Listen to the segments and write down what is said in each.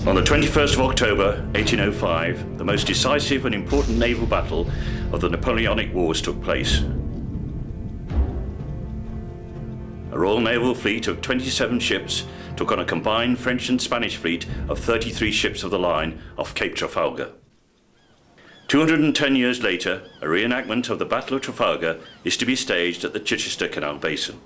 On the 21st of October 1805, the most decisive and important naval battle of the Napoleonic Wars took place. A Royal Naval fleet of 27 ships took on a combined French and Spanish fleet of 33 ships of the line off Cape Trafalgar. 210 years later, a reenactment of the Battle of Trafalgar is to be staged at the Chichester Canal Basin.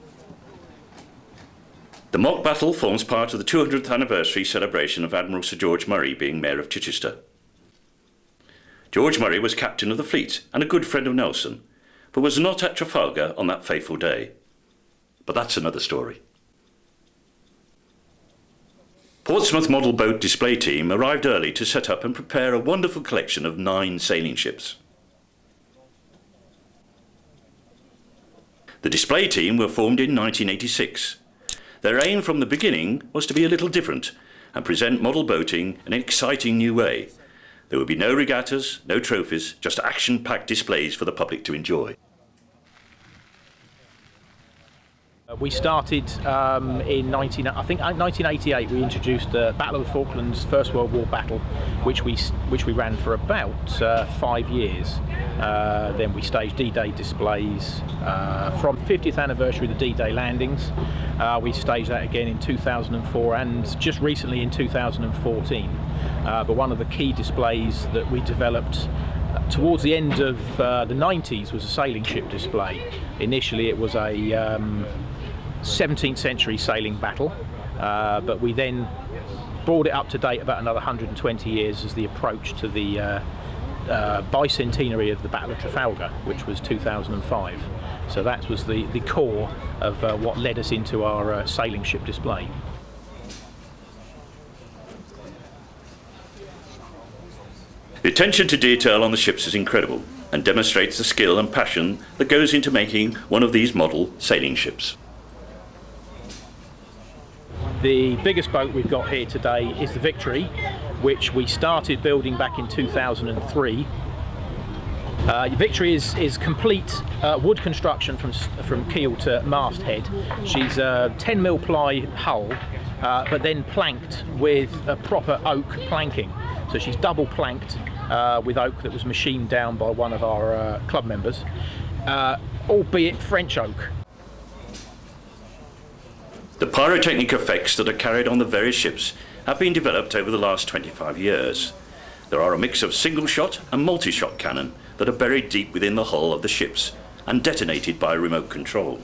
The mock battle forms part of the 200th anniversary celebration of Admiral Sir George Murray being Mayor of Chichester. George Murray was captain of the fleet and a good friend of Nelson, but was not at Trafalgar on that fateful day. But that's another story. Portsmouth model boat display team arrived early to set up and prepare a wonderful collection of 9 sailing ships. The display team were formed in 1986. Their aim from the beginning was to be a little different and present model boating in an exciting new way. There would be no regattas, no trophies, just action-packed displays for the public to enjoy. We started in 1988. We introduced the Battle of the Falklands, First World War battle, which we ran for about 5 years. Then we staged D-Day displays from 50th anniversary of the D-Day landings. We staged that again in 2004 and just recently in 2014. But one of the key displays that we developed towards the end of the 90s was a sailing ship display. Initially it was a 17th century sailing battle, but we then brought it up to date about another 120 years as the approach to the bicentenary of the Battle of Trafalgar, which was 2005. So that was the core of what led us into our sailing ship display. The attention to detail on the ships is incredible and demonstrates the skill and passion that goes into making one of these model sailing ships. The biggest boat we've got here today is the Victory, which we started building back in 2003. Victory is complete wood construction from keel to masthead. She's a 10mm ply hull, but then planked with a proper oak planking. So she's double planked with oak that was machined down by one of our club members, albeit French oak. The pyrotechnic effects that are carried on the various ships have been developed over the last 25 years. There are a mix of single-shot and multi-shot cannon that are buried deep within the hull of the ships and detonated by remote control.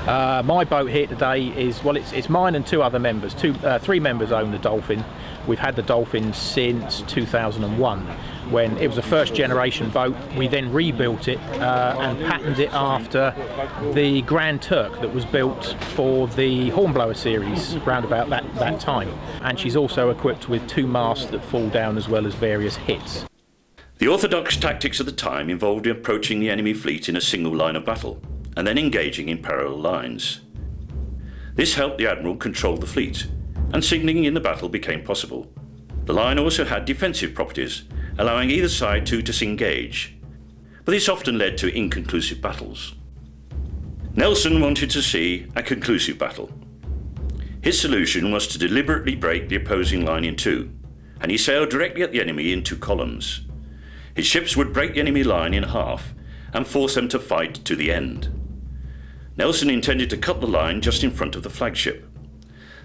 My boat here today is, well, it's mine and 2 other members. 3 members own the Dolphin. We've had the Dolphin since 2001, when it was a first generation boat. We then rebuilt it and patterned it after the Grand Turk that was built for the Hornblower series round about that time. And she's also equipped with 2 masts that fall down as well as various hits. The orthodox tactics of the time involved approaching the enemy fleet in a single line of battle and then engaging in parallel lines. This helped the Admiral control the fleet, and signalling in the battle became possible. The line also had defensive properties, allowing either side to disengage, but this often led to inconclusive battles. Nelson wanted to see a conclusive battle. His solution was to deliberately break the opposing line in 2, and he sailed directly at the enemy in 2 columns. His ships would break the enemy line in half and force them to fight to the end. Nelson intended to cut the line just in front of the flagship.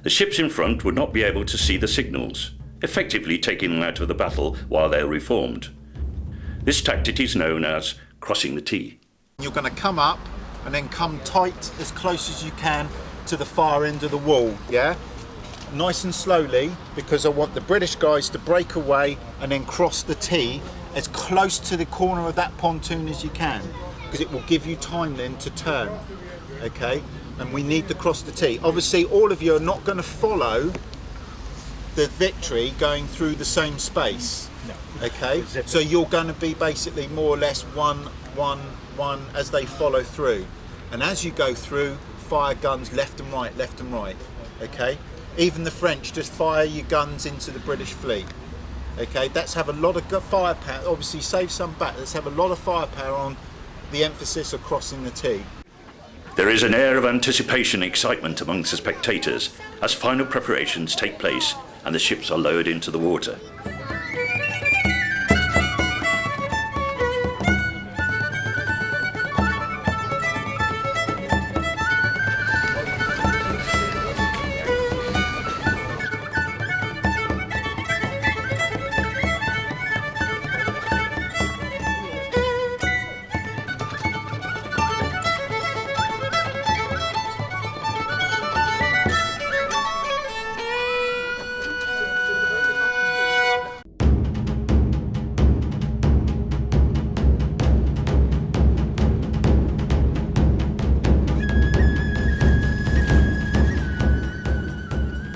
The ships in front would not be able to see the signals, effectively taking them out of the battle while they were reformed. This tactic is known as crossing the T. You're going to come up and then come tight as close as you can to the far end of the wall, yeah? Nice and slowly, because I want the British guys to break away and then cross the T as close to the corner of that pontoon as you can, because it will give you time then to turn, okay? And we need to cross the T. Obviously, all of you are not going to follow the Victory going through the same space, okay? So you're going to be basically more or less one as they follow through. And as you go through, fire guns left and right, okay? Even the French, just fire your guns into the British fleet. Okay, let's have a lot of firepower, obviously save some back, let's have a lot of firepower on the emphasis of crossing the T. There is an air of anticipation and excitement amongst the spectators as final preparations take place and the ships are lowered into the water.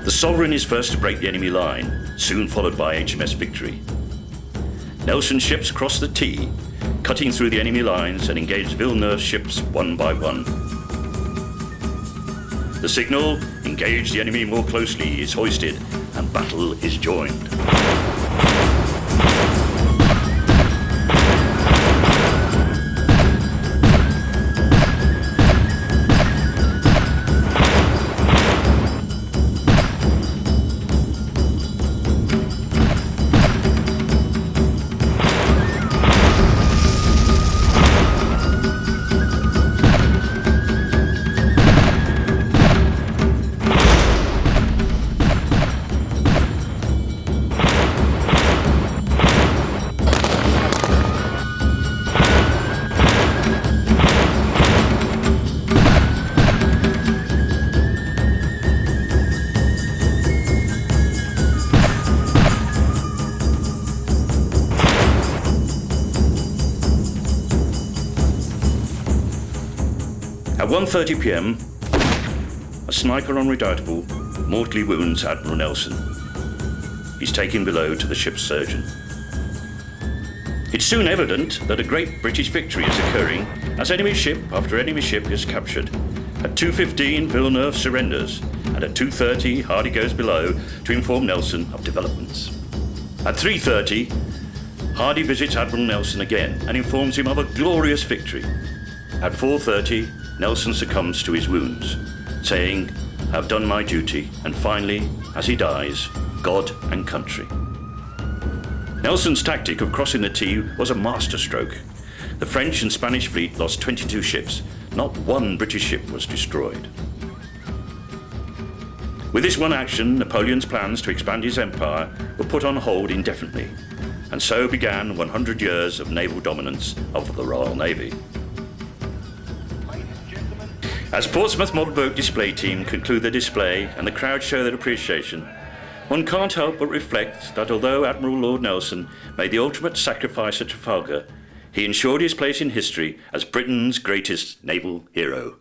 The Sovereign is first to break the enemy line, soon followed by HMS Victory. Nelson's ships cross the T, cutting through the enemy lines and engage Villeneuve's ships one by one. The signal, "Engage the enemy more closely," is hoisted and battle is joined. At 1:30 p.m, a sniper on Redoubtable mortally wounds Admiral Nelson. He's taken below to the ship's surgeon. It's soon evident that a great British victory is occurring as enemy ship after enemy ship is captured. At 2:15, Villeneuve surrenders, and at 2:30, Hardy goes below to inform Nelson of developments. At 3:30, Hardy visits Admiral Nelson again and informs him of a glorious victory. At 4:30, Nelson succumbs to his wounds, saying, "I've done my duty," and finally, as he dies, "God and country." Nelson's tactic of crossing the T was a masterstroke. The French and Spanish fleet lost 22 ships. Not one British ship was destroyed. With this one action, Napoleon's plans to expand his empire were put on hold indefinitely, and so began 100 years of naval dominance of the Royal Navy. As Portsmouth Model Boat Display Team conclude the display and the crowd show their appreciation, one can't help but reflect that although Admiral Lord Nelson made the ultimate sacrifice at Trafalgar, he ensured his place in history as Britain's greatest naval hero.